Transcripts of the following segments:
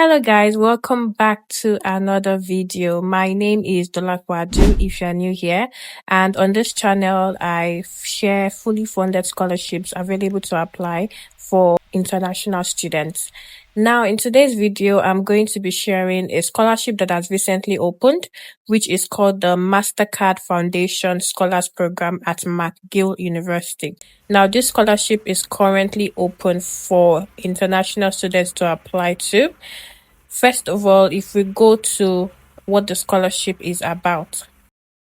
Hello guys, welcome back to another video. My name is Dolapo if you're new here, and on this channel I share fully funded scholarships available to apply for international students. Now in today's video, I'm going to be sharing a scholarship that has recently opened, which is called the MasterCard Foundation Scholars Program at McGill University. Now this scholarship is currently open for international students to apply to. First of all, if we go to what the scholarship is about.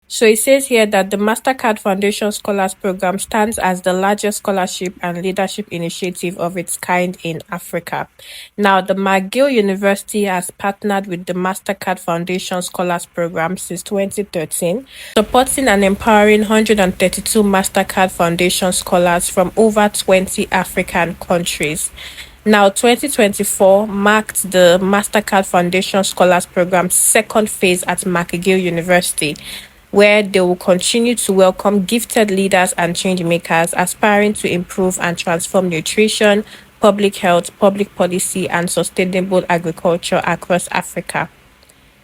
So it says here that the MasterCard Foundation Scholars Program stands as the largest scholarship and leadership initiative of its kind in Africa. Now, the McGill University has partnered with the MasterCard Foundation Scholars Program since 2013, supporting and empowering 132 MasterCard Foundation scholars from over 20 African countries. Now, 2024 marked the MasterCard Foundation Scholars Program's second phase at McGill University, where they will continue to welcome gifted leaders and change makers aspiring to improve and transform nutrition, public health, public policy, and sustainable agriculture across Africa.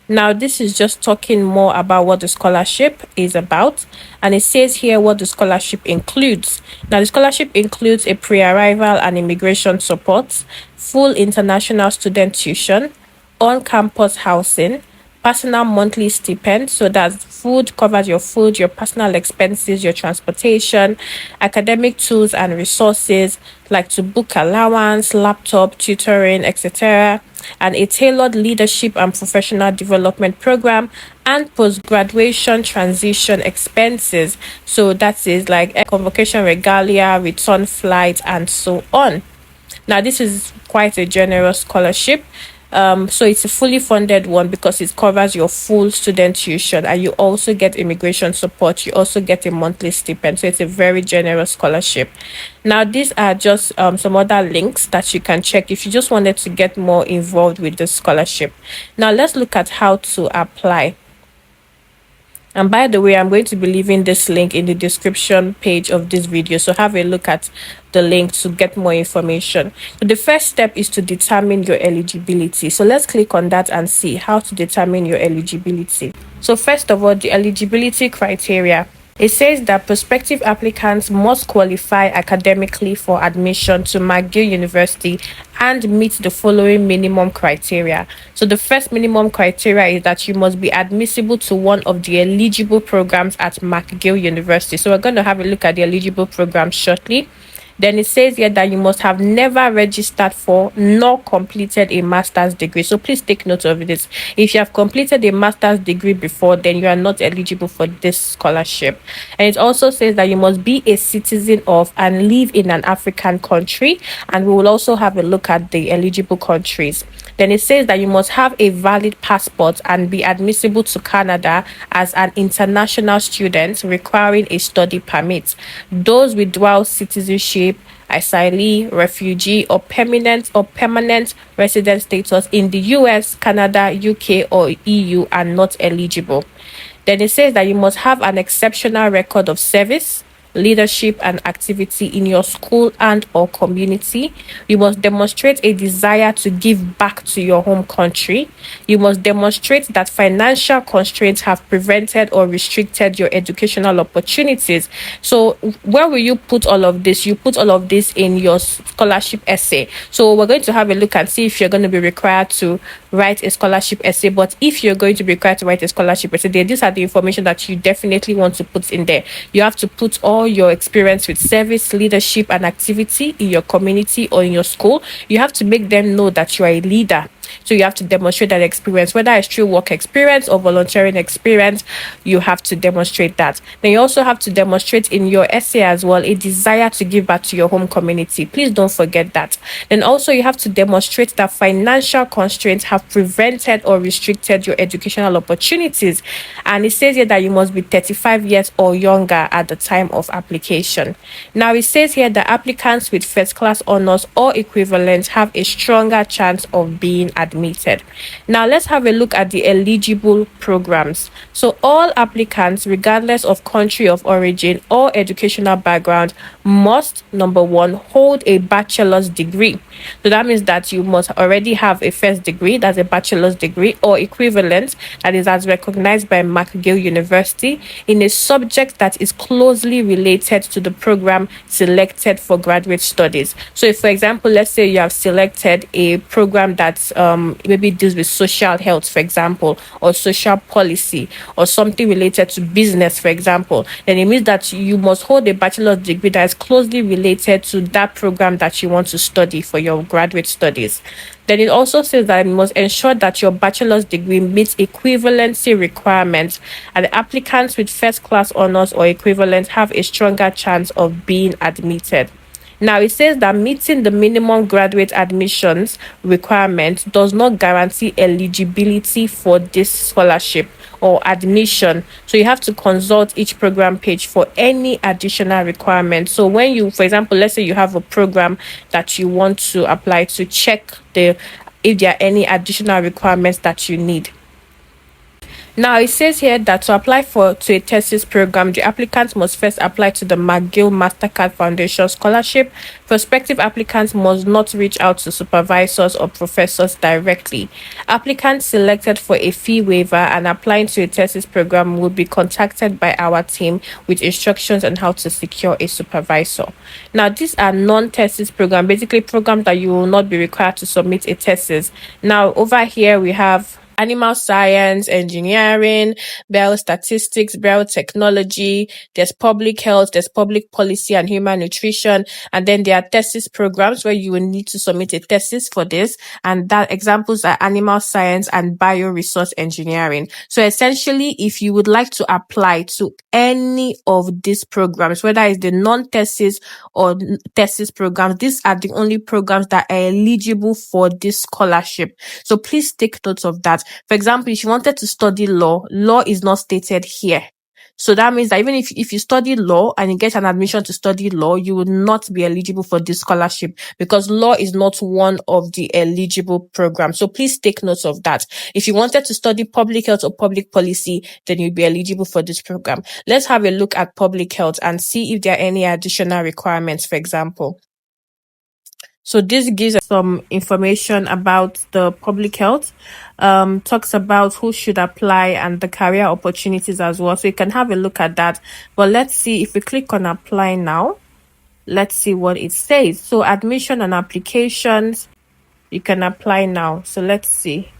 Now, this is just talking more about what the scholarship is about, and it says here what the scholarship includes. Now, the scholarship includes a pre-arrival and immigration support, full international student tuition, on-campus housing, personal monthly stipend, so that food covers your food, your personal expenses, your transportation, academic tools and resources like to book allowance, laptop, tutoring, etc., and a tailored leadership and professional development program, and post-graduation transition expenses. So that is like a convocation, regalia, return flight, and so on. Now, this is quite a generous scholarship. So it's a fully funded one because it covers your full student tuition, and you also get immigration support. You also get a monthly stipend. So it's a very generous scholarship. Now, these are just some other links that you can check if you just wanted to get more involved with the scholarship. Now, let's look at how to apply. And by the way, I'm going to be leaving this link in the description page of this video, so have a look at the link to get more information. So the first step is to determine your eligibility. So let's click on that and see how to determine your eligibility. So first of all, the eligibility criteria. It says that prospective applicants must qualify academically for admission to McGill University and meet the following minimum criteria. So the first minimum criteria is that you must be admissible to one of the eligible programs at McGill University. So we're going to have a look at the eligible programs shortly. Then it says here that you must have never registered for nor completed a master's degree. So please take note of this. If you have completed a master's degree before, then you are not eligible for this scholarship. And it also says that you must be a citizen of and live in an African country. And we will also have a look at the eligible countries. Then it says that you must have a valid passport and be admissible to Canada as an international student requiring a study permit. Those with dual citizenship, asylee, refugee, or permanent resident status in the US, Canada, UK, or EU are not eligible. Then it says that you must have an exceptional record of service, leadership, and activity in your school and or community. You must demonstrate a desire to give back to your home country. You must demonstrate that financial constraints have prevented or restricted your educational opportunities. So where will you put all of this? You put all of this in your scholarship essay. So we're going to have a look and see if you're going to be required to write a scholarship essay. But if you're going to be required to write a scholarship essay, these are the information that you definitely want to put in there. You have to put all your experience with service, leadership, and activity in your community or in your school. You have to make them know that you are a leader. So you have to demonstrate that experience, whether it's through work experience or volunteering experience. You have to demonstrate that. Then you also have to demonstrate in your essay as well a desire to give back to your home community. Please don't forget that. Then also you have to demonstrate that financial constraints have prevented or restricted your educational opportunities. And it says here that you must be 35 years or younger at the time of application. Now it says here that applicants with first class honors or equivalent have a stronger chance of being admitted. admitted. Now let's have a look at the eligible programs. So all applicants, regardless of country of origin or educational background, must, number one, hold a bachelor's degree. So that means that you must already have a first degree, that's a bachelor's degree, or equivalent, that is as recognized by McGill University, in a subject that is closely related to the program selected for graduate studies. So if, for example, let's say you have selected a program that maybe deals with social health, for example, or social policy, or something related to business, for example, then it means that you must hold a bachelor's degree that is closely related to that program that you want to study for your graduate studies. Then it also says that you must ensure that your bachelor's degree meets equivalency requirements, and the applicants with first class honors or equivalent have a stronger chance of being admitted. Now, it says that meeting the minimum graduate admissions requirement does not guarantee eligibility for this scholarship or admission. So you have to consult each program page for any additional requirements. So when you, for example, let's say you have a program that you want to apply to, check if there are any additional requirements that you need. Now, it says here that to apply to a thesis program, the applicant must first apply to the McGill Mastercard Foundation Scholarship. Prospective applicants must not reach out to supervisors or professors directly. Applicants selected for a fee waiver and applying to a thesis program will be contacted by our team with instructions on how to secure a supervisor. Now, these are non-thesis programs, basically programs that you will not be required to submit a thesis. Now, over here we have animal science, engineering, biostatistics, biotechnology, there's public health, there's public policy and human nutrition, and then there are thesis programs where you will need to submit a thesis for this, and that examples are animal science and bioresource engineering. So essentially, if you would like to apply to any of these programs, whether it's the non-thesis or thesis programs, these are the only programs that are eligible for this scholarship. So please take note of that. For example, if you wanted to study law is not stated here. So that means that even if you study law and you get an admission to study law, you will not be eligible for this scholarship because law is not one of the eligible programs. So please take note of that. If you wanted to study public health or public policy, then you'll be eligible for this program. Let's have a look at public health and see if there are any additional requirements, for example. So this gives us some information about the public health, talks about who should apply and the career opportunities as well. So you can have a look at that. But let's see, if we click on apply now, let's see what it says. So admission and applications, you can apply now. So let's see.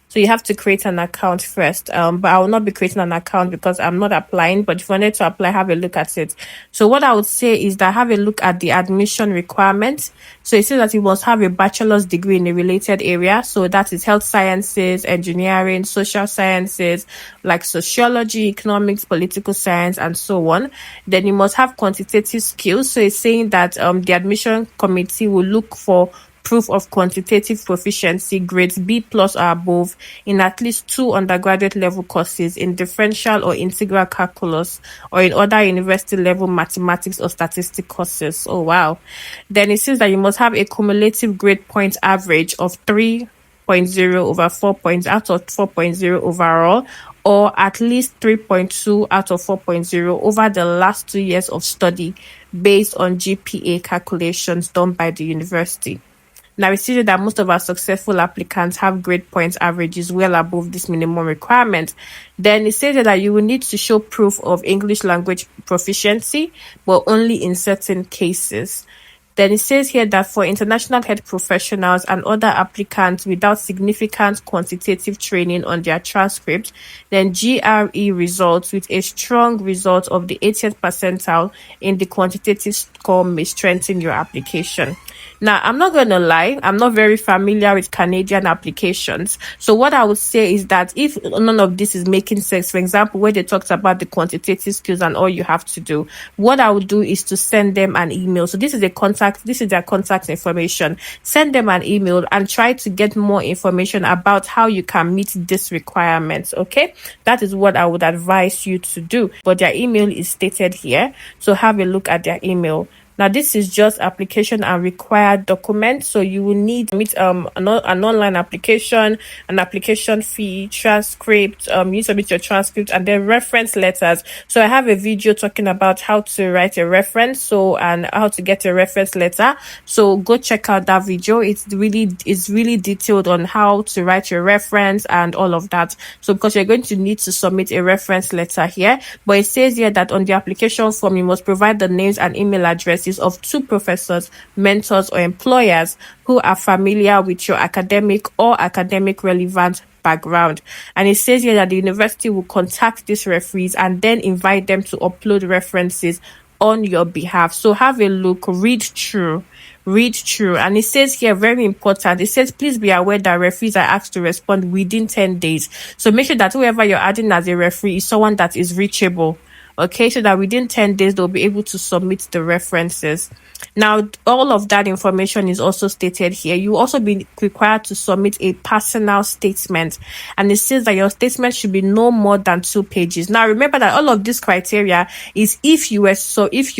So you have to create an account first. But I will not be creating an account because I'm not applying. But if you wanted to apply, have a look at it. So what I would say is that have a look at the admission requirements. So it says that you must have a bachelor's degree in a related area. So that is health sciences, engineering, social sciences, like sociology, economics, political science, and so on. Then you must have quantitative skills. So it's saying that the admission committee will look for proof of quantitative proficiency, grades B+ or above, in at least 2 undergraduate level courses in differential or integral calculus or in other university level mathematics or statistics courses. Oh, wow. Then it says that you must have a cumulative grade point average of 3.0 over 4 points out of 4.0 overall, or at least 3.2 out of 4.0 over the last 2 years of study based on GPA calculations done by the university. Now, we see that most of our successful applicants have grade points averages well above this minimum requirement. Then it says that you will need to show proof of English language proficiency, but only in certain cases. Then it says here that for international health professionals and other applicants without significant quantitative training on their transcript, then GRE results with a strong result of the 80th percentile in the quantitative score may strengthen your application. Now, I'm not going to lie, I'm not very familiar with Canadian applications. So what I would say is that if none of this is making sense, for example, where they talked about the quantitative skills and all you have to do, what I would do is to send them an email. So this is their contact information. Send them an email and try to get more information about how you can meet this requirement. Okay, that is what I would advise you to do. But their email is stated here. So have a look at their email. Now, this is just application and required documents. So you will need to meet an online application, an application fee, transcript, you submit your transcript, and then reference letters. So I have a video talking about how to write a reference, and how to get a reference letter. So go check out that video. It's really detailed on how to write your reference and all of that. So because you're going to need to submit a reference letter here, but it says here that on the application form, you must provide the names and email addresses of 2 professors, mentors, or employers who are familiar with your academic or academic relevant background. And it says here that the university will contact these referees and then invite them to upload references on your behalf. So have a look, read through. And it says here, very important, it says please be aware that referees are asked to respond within 10 days. So make sure that whoever you're adding as a referee is someone that is reachable. Okay, so that within 10 days they'll be able to submit the references. Now, all of that information is also stated here. You will also be required to submit a personal statement, and it says that your statement should be no more than 2 pages. Now, remember that all of this criteria is if you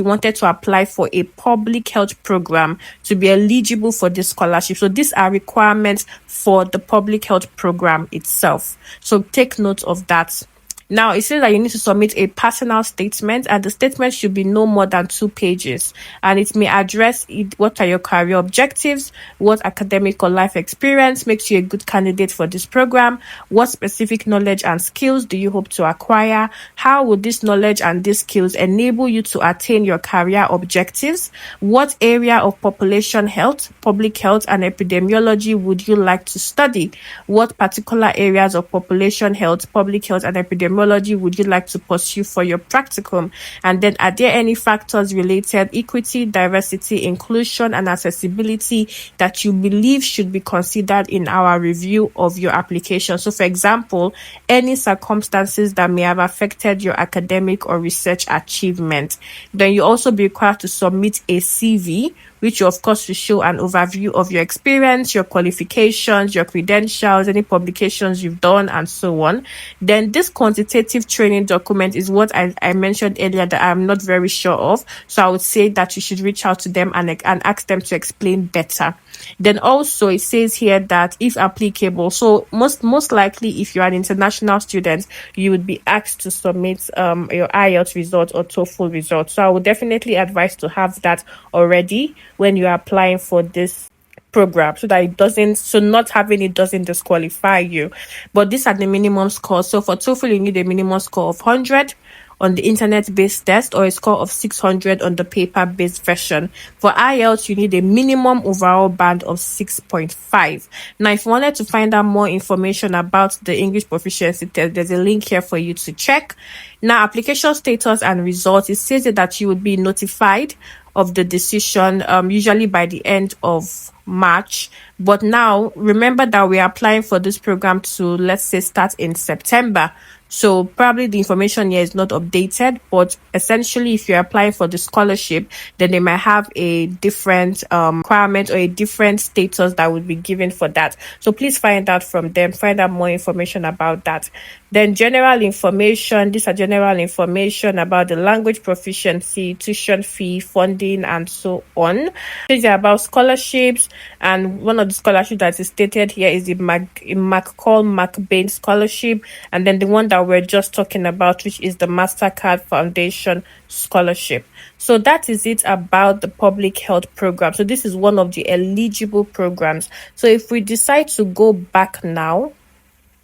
wanted to apply for a public health program to be eligible for this scholarship. So these are requirements for the public health program itself. So take note of that. Now, it says that you need to submit a personal statement, and the statement should be no more than 2 pages. And it may address what are your career objectives, what academic or life experience makes you a good candidate for this program, what specific knowledge and skills do you hope to acquire, how would this knowledge and these skills enable you to attain your career objectives, what area of population health, public health, and epidemiology would you like to study, what particular areas of population health, public health, and epidemiology would you like to pursue for your practicum, and then are there any factors related equity, diversity, inclusion, and accessibility that you believe should be considered in our review of your application. So for example, any circumstances that may have affected your academic or research achievement. Then you also be required to submit a CV, which of course will show an overview of your experience, your qualifications, your credentials, any publications you've done, and so on. Then this quantitative training document is what I mentioned earlier that I'm not very sure of. So I would say that you should reach out to them and ask them to explain better. Then also it says here that if applicable, so most likely if you're an international student, you would be asked to submit your IELTS result or TOEFL result. So I would definitely advise to have that already when you are applying for this program, so that not having it doesn't disqualify you. But these are the minimum scores. So for TOEFL, you need a minimum score of 100 on the internet-based test, or a score of 600 on the paper-based version. For IELTS, you need a minimum overall band of 6.5. Now, if you wanted to find out more information about the English proficiency test, there's a link here for you to check. Now, application status and results, it says that you would be notified of the decision usually by the end of March. But now remember that we're applying for this program to, let's say, start in September. So probably the information here is not updated, but essentially if you're applying for the scholarship, then they might have a different requirement or a different status that would be given for that. So please find out from them, find out more information about that. Then general information, these are general information about the language proficiency, tuition fee, funding, and so on. These are about scholarships, and one of the scholarships that is stated here is the McCall-McBain scholarship, and then the one that we're just talking about, which is the MasterCard Foundation scholarship. So that is it about the public health program. So this is one of the eligible programs. So if we decide to go back now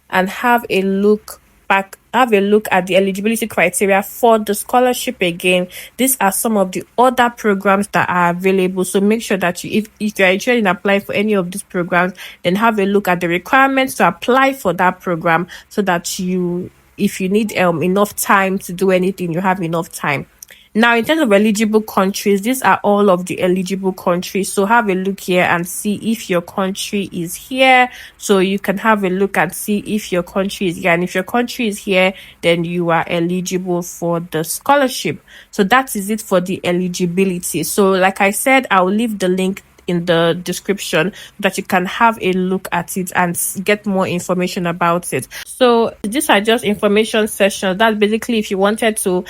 and have a look at the eligibility criteria for the scholarship again, these are some of the other programs that are available. So make sure that if you're interested in applying for any of these programs, then have a look at the requirements to apply for that program, so that if you need enough time to do anything, you have enough time. Now, in terms of eligible countries, these are all of the eligible countries. So have a look here and see if your country is here. So you can have a look and see if your country is here. And if your country is here, then you are eligible for the scholarship. So that is it for the eligibility. So like I said, I'll leave the link in the description that you can have a look at it and get more information about it. So these are just information sessions. That's basically if you wanted to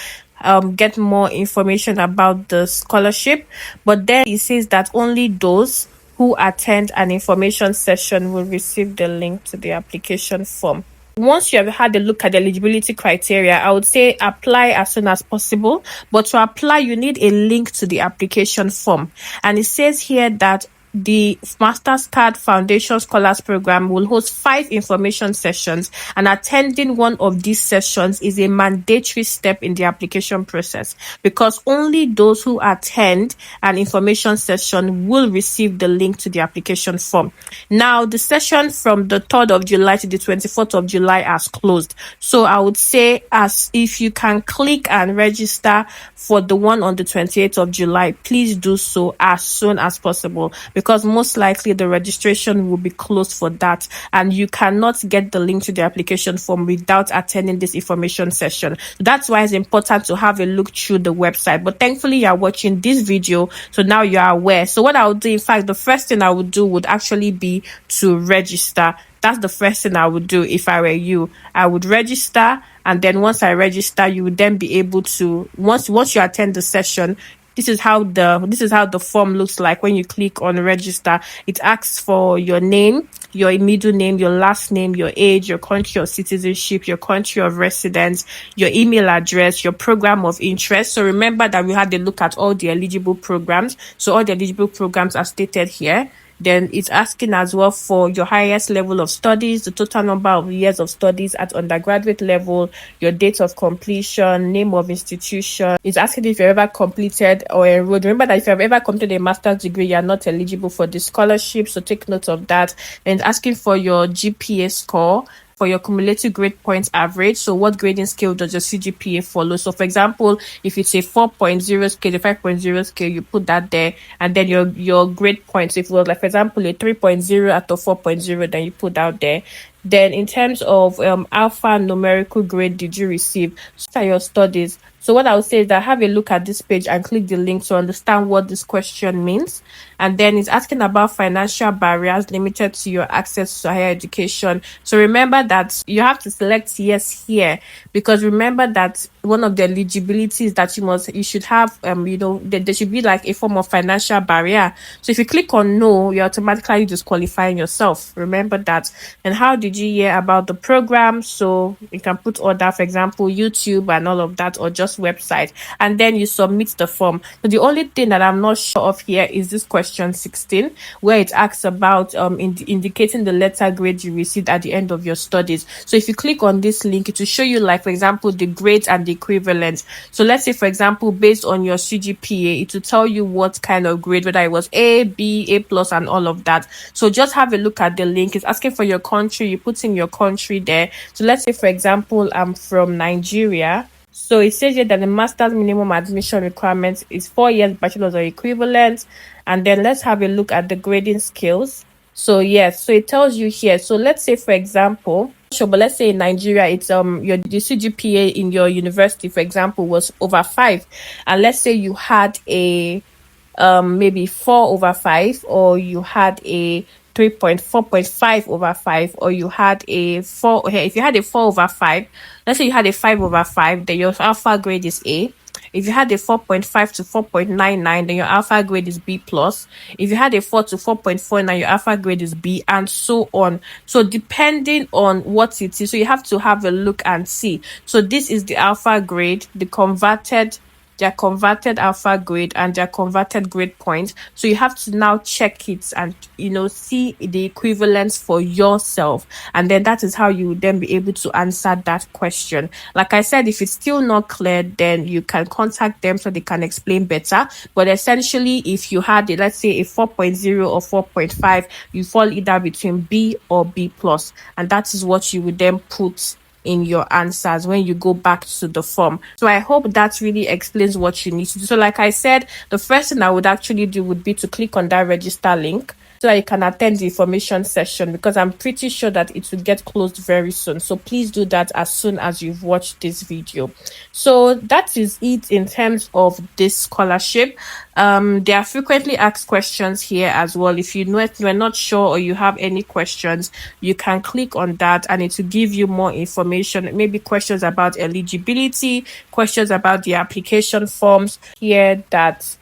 get more information about the scholarship. But then it says that only those who attend an information session will receive the link to the application form. Once you have had a look at the eligibility criteria, I would say apply as soon as possible. But to apply, you need a link to the application form. And it says here that the Master's Card Foundation Scholars Program will host 5 information sessions, and attending one of these sessions is a mandatory step in the application process, because only those who attend an information session will receive the link to the application form. Now, the session from the 3rd of July to the 24th of July has closed. So I would say, as if you can click and register for the one on the 28th of July, please do so as soon as possible, because most likely the registration will be closed for that, and you cannot get the link to the application form without attending this information session. That's why it's important to have a look through the website. But thankfully, you are watching this video, so now you are aware. So what I would do, in fact, the first thing I would do would actually be to register. That's the first thing I would do if I were you. I would register, and then once I register, you would then be able to, once you attend the session, this is how the form looks like. When you click on register, it asks for your name, your middle name, your last name, your age, your country of citizenship, your country of residence, your email address, your program of interest. So remember that we had a look at all the eligible programs. So all the eligible programs are stated here. Then it's asking as well for your highest level of studies, the total number of years of studies at undergraduate level, your date of completion, name of institution. It's asking if you've ever completed or enrolled. Remember that if you've ever completed a master's degree, you are not eligible for the scholarship, so take note of that. And it's asking for your GPA score, for your cumulative grade points average. So what grading scale does your CGPA follow? So for example, if it's a 4.0 scale, a 5.0 scale, you put that there, and then your grade points, if it was like, for example, a 3.0 out of 4.0, then you put out there. Then in terms of alpha numerical grade did you receive? So your studies. So what I would say is that have a look at this page and click the link to understand what this question means. And then it's asking about financial barriers limited to your access to higher education. So remember that you have to select yes here, because remember that one of the eligibilities that you should have, there should be like a form of financial barrier. So if you click on no, you're automatically disqualifying yourself. Remember that. And how did you hear about the program? So you can put order, for example, YouTube and all of that, or just website, and then you submit the form. So the only thing that I'm not sure of here is this question 16, where it asks about indicating the letter grade you received at the end of your studies. So if you click on this link, it will show you, like, for example, the grades and the equivalents. So let's say, for example, based on your CGPA, it will tell you what kind of grade, whether it was A, B, A plus, and all of that. So just have a look at the link. It's asking for your country. You put in your country there. So let's say, for example, I'm from Nigeria. So it says here that the master's minimum admission requirement is 4 years bachelor's or equivalent. And then let's have a look at the grading scales. So yes, so it tells you here. So let's say, for example, but let's say in Nigeria, it's the CGPA in your university, for example, was over 5. And let's say you had a maybe 4/5, or you had a 4.5 over 5, or you had a 4. Okay, if you had a 4/5, let's say you had a 5/5, then your alpha grade is A. If you had a 4.5 to 4.99, then your alpha grade is B plus. If you had a 4 to 4.49, your alpha grade is B, and so on. So depending on what it is, so you have to have a look and see. So this is the alpha grade, their converted alpha grade and their converted grade points. So you have to now check it and see the equivalence for yourself, and then that is how you would then be able to answer that question. Like I said, if it's still not clear, then you can contact them so they can explain better. But essentially, if you had let's say a 4.0 or 4.5, you fall either between B or B plus, and that is what you would then put in your answers when you go back to the form. So I hope that really explains what you need to do. So like I said, the first thing I would actually do would be to click on that register link. so that you can attend the information session, because I'm pretty sure that it will get closed very soon. So please do that as soon as you've watched this video. So that is it in terms of this scholarship. There are frequently asked questions here as well. If you're not sure or you have any questions, you can click on that and it will give you more information, maybe questions about eligibility, questions about the application forms here, that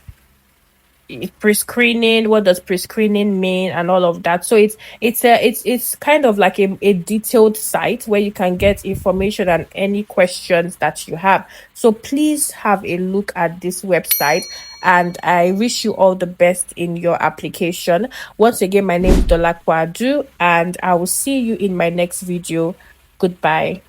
pre-screening, what does pre-screening mean, and all of that. So it's kind of like a detailed site where you can get information and any questions that you have. So please have a look at this website, and I wish you all the best in your application. Once again, my name is Dolapo, and I will see you in my next video. Goodbye.